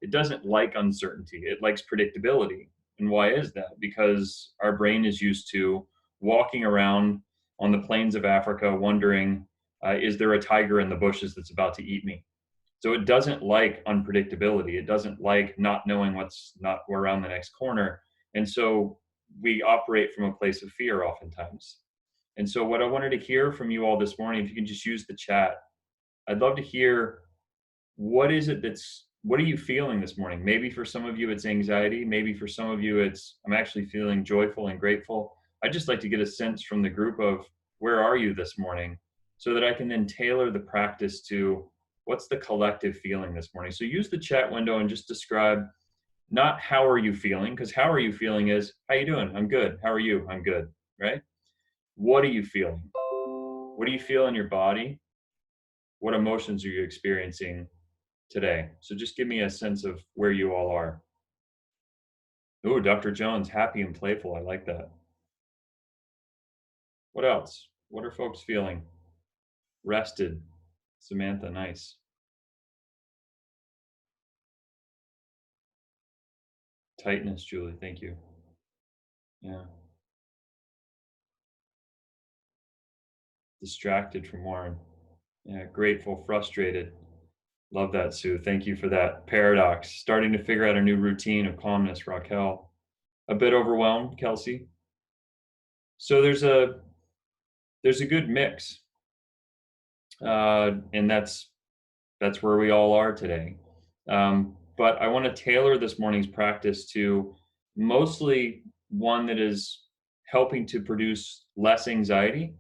it doesn't like uncertainty. It likes predictability. And why is that? Because our brain is used to walking around on the plains of Africa wondering, is there a tiger in the bushes that's about to eat me? So it doesn't like unpredictability. It doesn't like not knowing what's not around the next corner. And so we operate from a place of fear oftentimes. And so what I wanted to hear from you all this morning, if you can just use the chat, I'd love to hear what are you feeling this morning? Maybe for some of you it's anxiety, maybe for some of you it's I'm actually feeling joyful and grateful. I'd just like to get a sense from the group of where are you this morning so that I can then tailor the practice to what's the collective feeling this morning. So use the chat window and just describe not how are you feeling, because how are you feeling is how you doing? I'm good. How are you? I'm good, right? What are you feeling? What do you feel in your body? What emotions are you experiencing today? So just give me a sense of where you all are. Oh, Dr. Jones, happy and playful. I like that. What else? What are folks feeling? Rested. Samantha, nice. Tightness, Julie, thank you. Yeah. Distracted from Warren. Yeah, grateful, frustrated. Love that, Sue. Thank you for that. Paradox. Starting to figure out a new routine of calmness, Raquel. A bit overwhelmed, Kelsey. So there's a good mix, and that's where we all are today. But I want to tailor this morning's practice to mostly one that is helping to produce less anxiety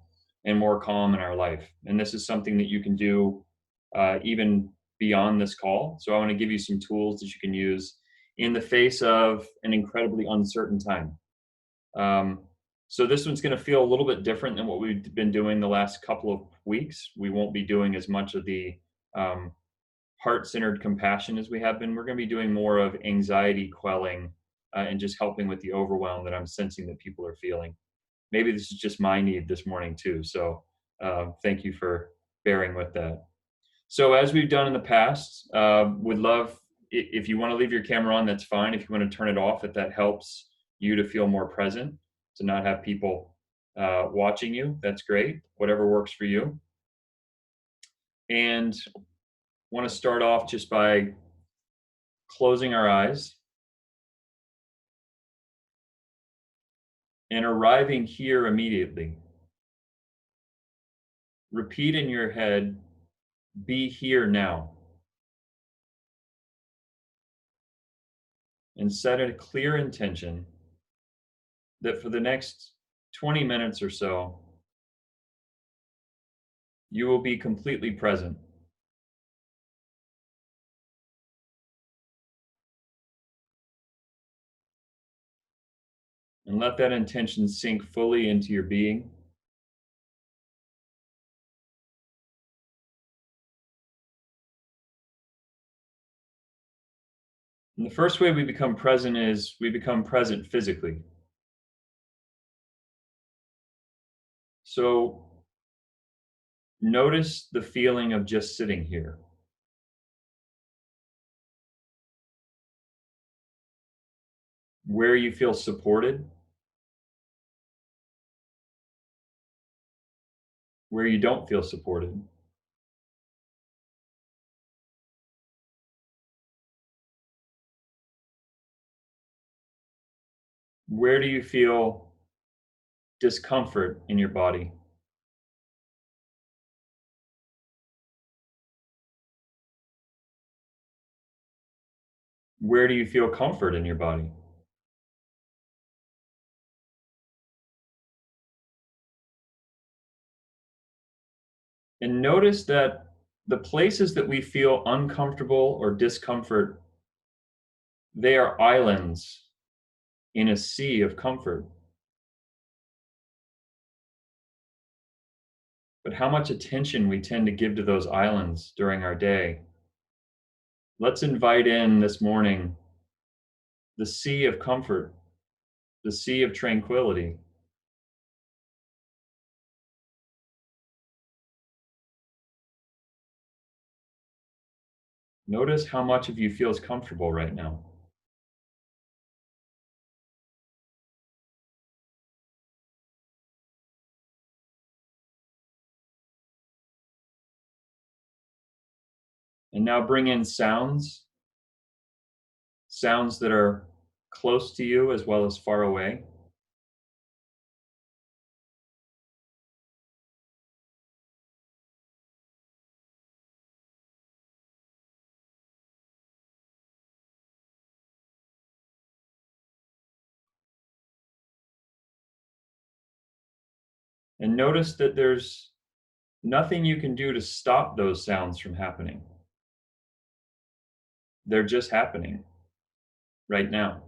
and more calm in our life. And this is something that you can do even beyond this call. So I want to give you some tools that you can use in the face of an incredibly uncertain time. Um, so this one's going to feel a little bit different than what we've been doing the last couple of weeks. We won't be doing as much of the um, heart-centered compassion as we have been. We're going to be doing more of anxiety quelling and just helping with the overwhelm that I'm sensing that people are feeling. Maybe this is just my need this morning too. So thank you for bearing with that. So as we've done in the past, would love if you want to leave your camera on, that's fine. If you want to turn it off, if that helps you to feel more present, to not have people watching you, that's great. Whatever works for you. And want to start off just by closing our eyes and arriving here immediately. Repeat in your head, be here now. And set a clear intention that for the next 20 minutes or so, you will be completely present. And let that intention sink fully into your being. And the first way we become present is we become present physically. So notice the feeling of just sitting here. Where you feel supported, where you don't feel supported. Where do you feel discomfort in your body? Where do you feel comfort in your body? And notice that the places that we feel uncomfortable or discomfort, they are islands in a sea of comfort. But how much attention we tend to give to those islands during our day. Let's invite in this morning the sea of comfort, the sea of tranquility. Notice how much of you feels comfortable right now. And now bring in sounds that are close to you as well as far away. And notice that there's nothing you can do to stop those sounds from happening. They're just happening right now.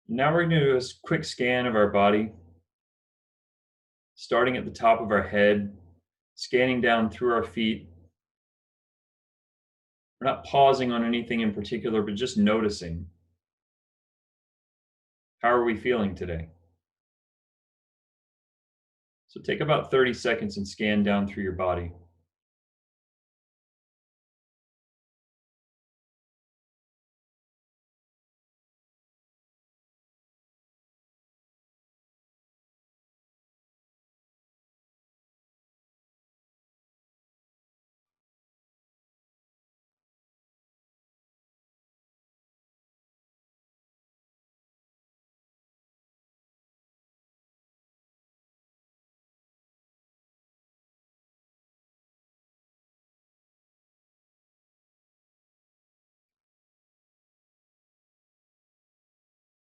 Now we're going to do a quick scan of our body, starting at the top of our head, scanning down through our feet. We're not pausing on anything in particular, but just noticing. How are we feeling today? So take about 30 seconds and scan down through your body.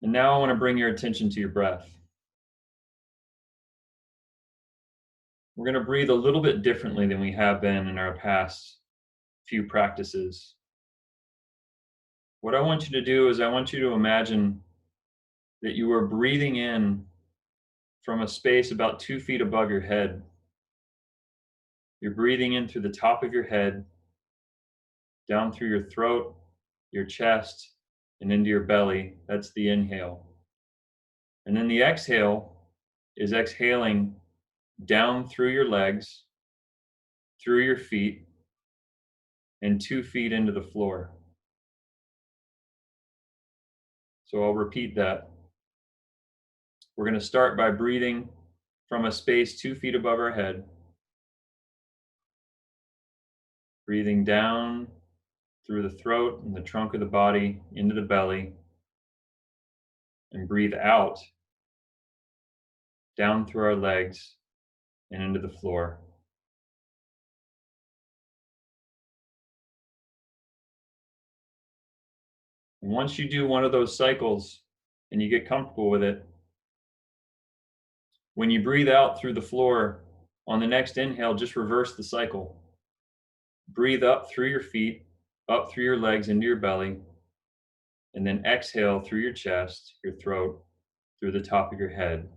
And now I want to bring your attention to your breath. We're going to breathe a little bit differently than we have been in our past few practices. What I want you to do is I want you to imagine that you are breathing in from a space about 2 feet above your head. You're breathing in through the top of your head, down through your throat, your chest, and into your belly. That's the inhale. And then the exhale is exhaling down through your legs, through your feet, and 2 feet into the floor. So I'll repeat that. We're going to start by breathing from a space 2 feet above our head, breathing down through the throat and the trunk of the body into the belly, and breathe out down through our legs and into the floor. And once you do one of those cycles and you get comfortable with it, when you breathe out through the floor on the next inhale, just reverse the cycle. Breathe up through your feet, up through your legs, into your belly, and then exhale through your chest, your throat, through the top of your head.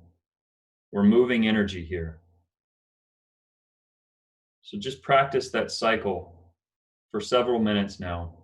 We're moving energy here. So just practice that cycle for several minutes now.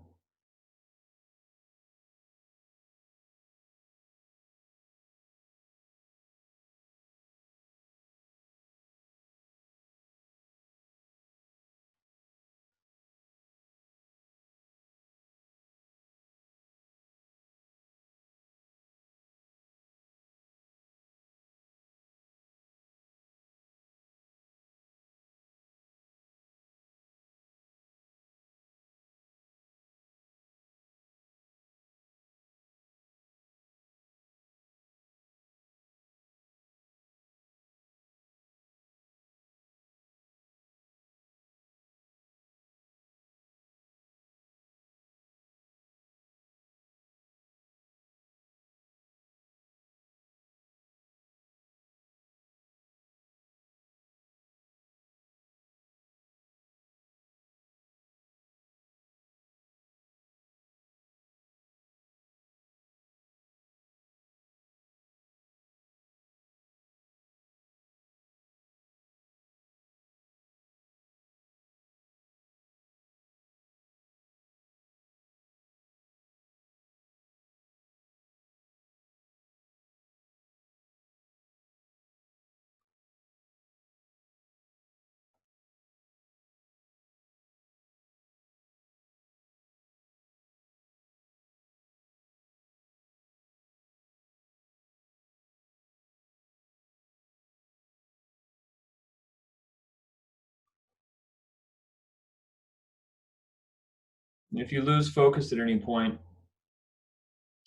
If you lose focus at any point,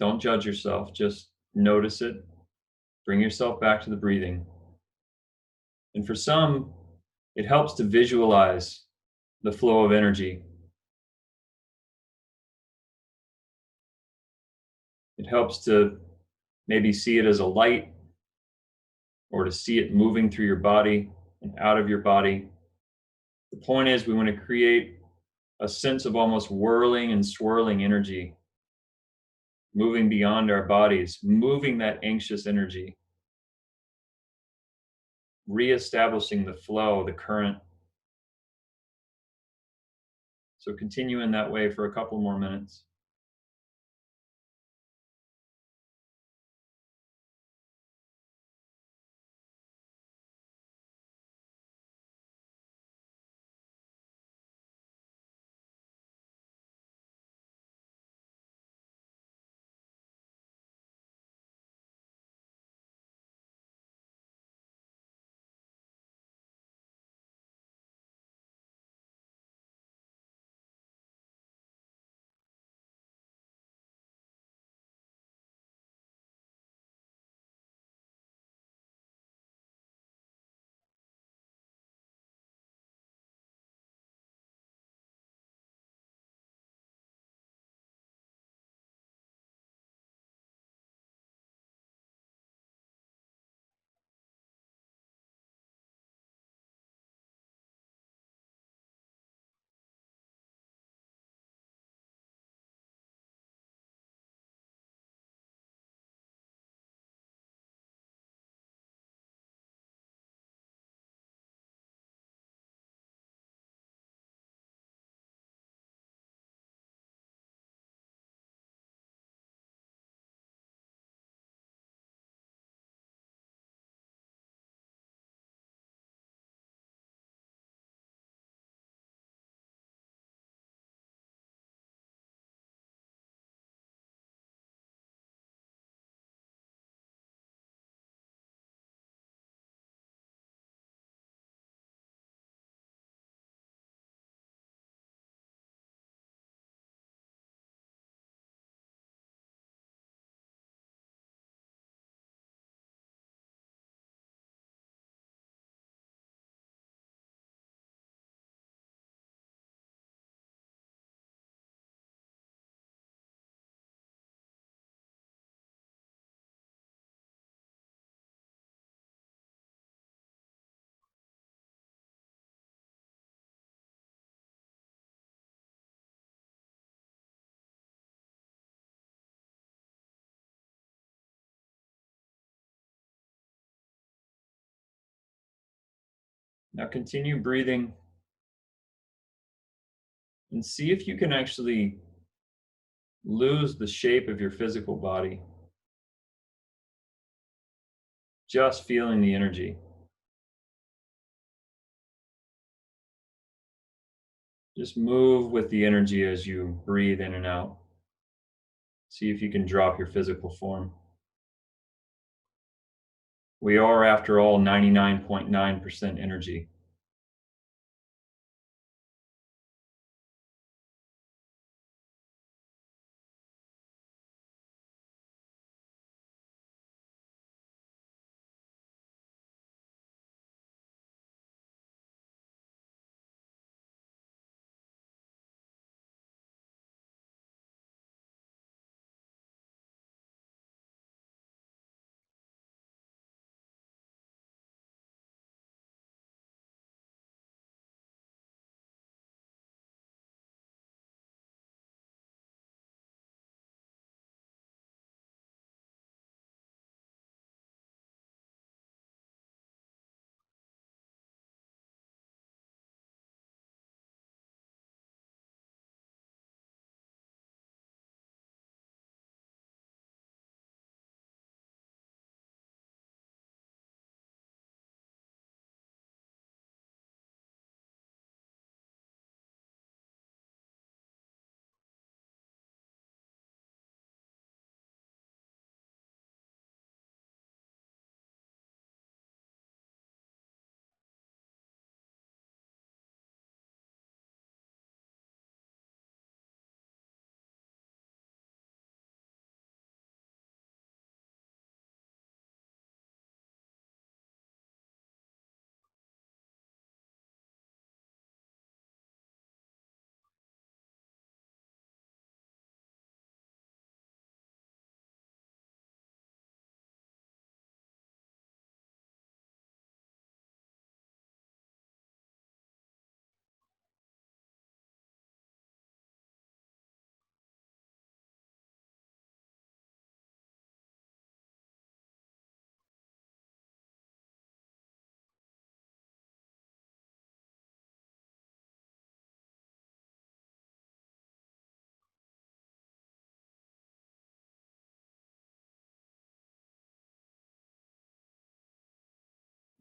don't judge yourself. Just notice it. Bring yourself back to the breathing. And for some, it helps to visualize the flow of energy. It helps to maybe see it as a light or to see it moving through your body and out of your body. The point is, we want to create a sense of almost whirling and swirling energy, moving beyond our bodies, moving that anxious energy, reestablishing the flow, the current. So continue in that way for a couple more minutes. Now continue breathing and see if you can actually lose the shape of your physical body, just feeling the energy. Just move with the energy as you breathe in and out. See if you can drop your physical form. We are, after all, 99.9% energy.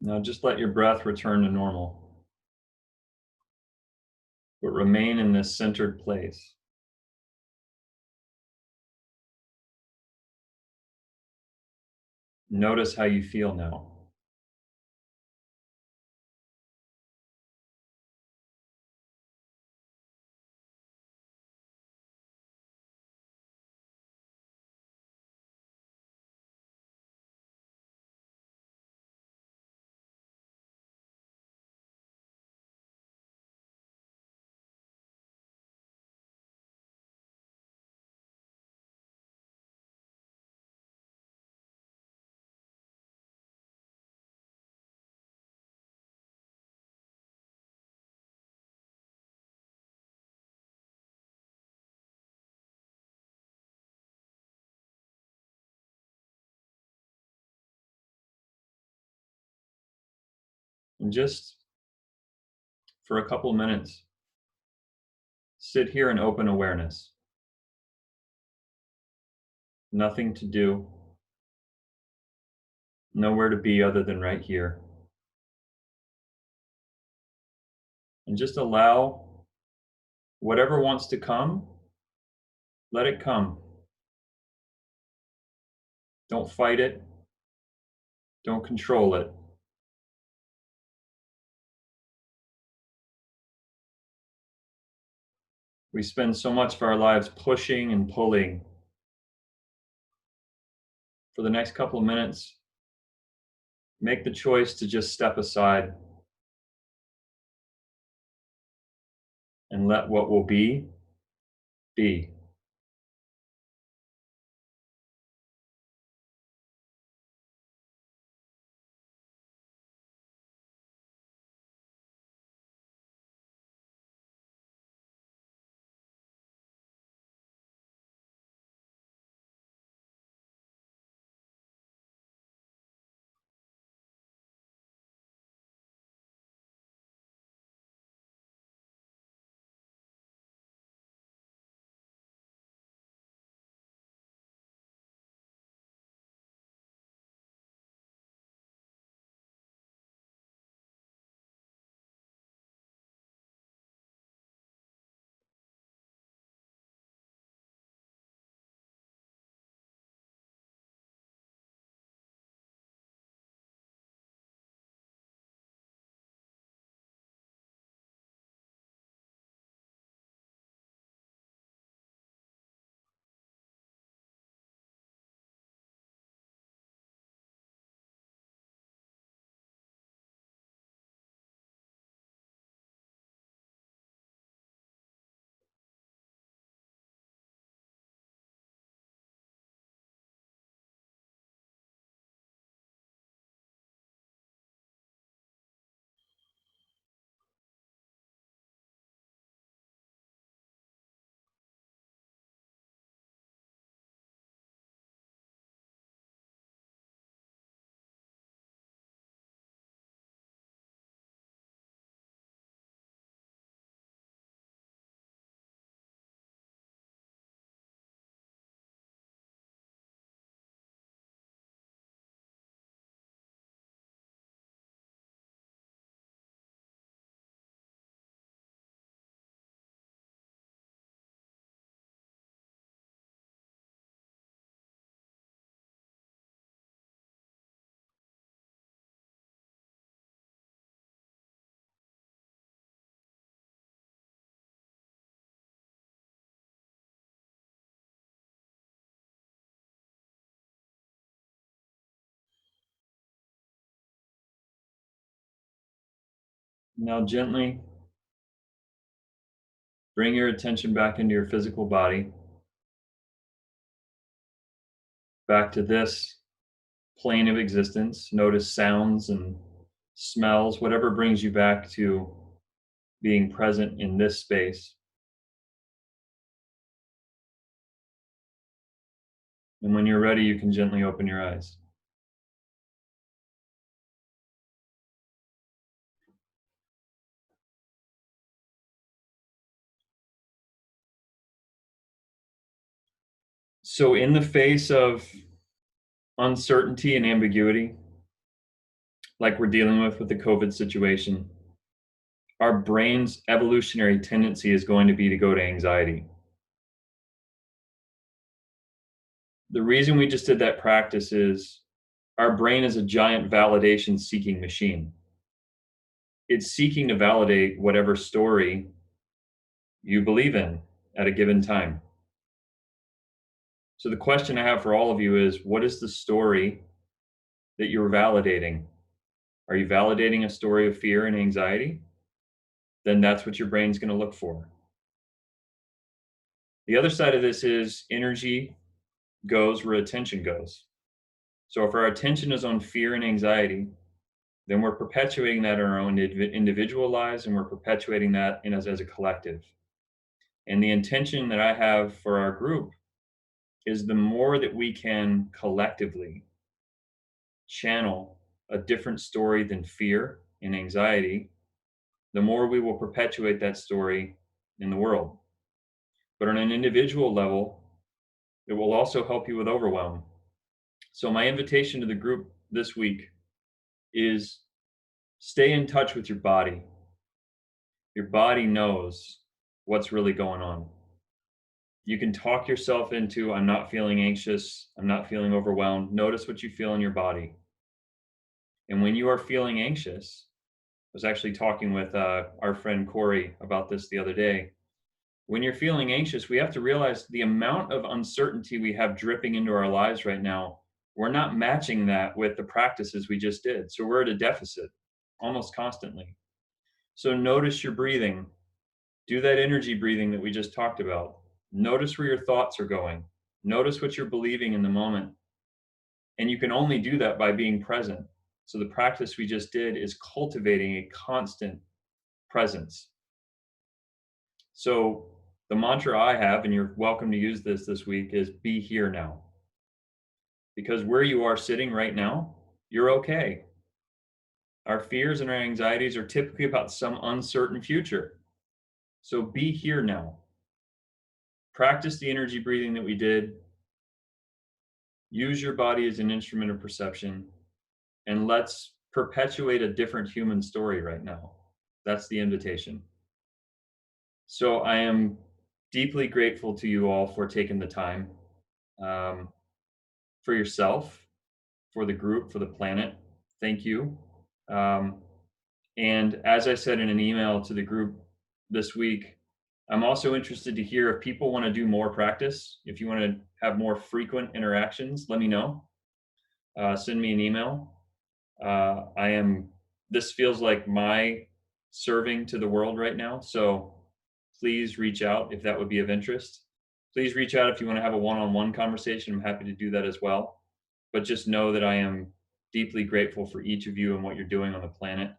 Now just let your breath return to normal, but remain in this centered place. Notice how you feel now. And just for a couple minutes, sit here in open awareness. Nothing to do, nowhere to be other than right here. And just allow whatever wants to come, let it come. Don't fight it, don't control it. We spend so much of our lives pushing and pulling. For the next couple of minutes, make the choice to just step aside and let what will be be. Now, gently bring your attention back into your physical body, back to this plane of existence. Notice sounds and smells, whatever brings you back to being present in this space. And when you're ready, you can gently open your eyes. So, in the face of uncertainty and ambiguity, like we're dealing with the COVID situation, our brain's evolutionary tendency is going to be to go to anxiety. The reason we just did that practice is our brain is a giant validation seeking machine. It's seeking to validate whatever story you believe in at a given time. So the question I have for all of you is, what is the story that you're validating? Are you validating a story of fear and anxiety? Then that's what your brain's going to look for. The other side of this is energy goes where attention goes. So if our attention is on fear and anxiety, then we're perpetuating that in our own individual lives, and we're perpetuating that in us as a collective. And the intention that I have for our group is the more that we can collectively channel a different story than fear and anxiety, the more we will perpetuate that story in the world. But on an individual level, it will also help you with overwhelm. So my invitation to the group this week is stay in touch with your body. Your body knows what's really going on. You can talk yourself into, I'm not feeling anxious, I'm not feeling overwhelmed. Notice what you feel in your body. And when you are feeling anxious, I was actually talking with our friend Corey about this the other day. When you're feeling anxious, we have to realize the amount of uncertainty we have dripping into our lives right now. We're not matching that with the practices we just did. So we're at a deficit almost constantly. So notice your breathing. Do that energy breathing that we just talked about. Notice where your thoughts are going. Notice what you're believing in the moment. And you can only do that by being present. So the practice we just did is cultivating a constant presence. So the mantra I have, and you're welcome to use this week, is be here now. Because where you are sitting right now, you're okay. Our fears and our anxieties are typically about some uncertain future. So be here now. Practice the energy breathing that we did. Use your body as an instrument of perception, and let's perpetuate a different human story right now. That's the invitation. So I am deeply grateful to you all for taking the time, for yourself, for the group, for the planet. Thank you. Um, and as I said in an email to the group this week, I'm also interested to hear if people want to do more practice. If you want to have more frequent interactions, let me know. Send me an email. This feels like my serving to the world right now. So please reach out if that would be of interest. Please reach out if you want to have a one-on-one conversation. I'm happy to do that as well. But just know that I am deeply grateful for each of you and what you're doing on the planet.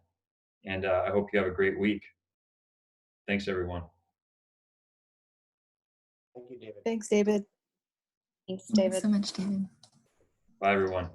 And I hope you have a great week. Thanks, everyone. Thank you, David. Thanks, David. Thanks, Thank you David. so much, David. Bye, everyone.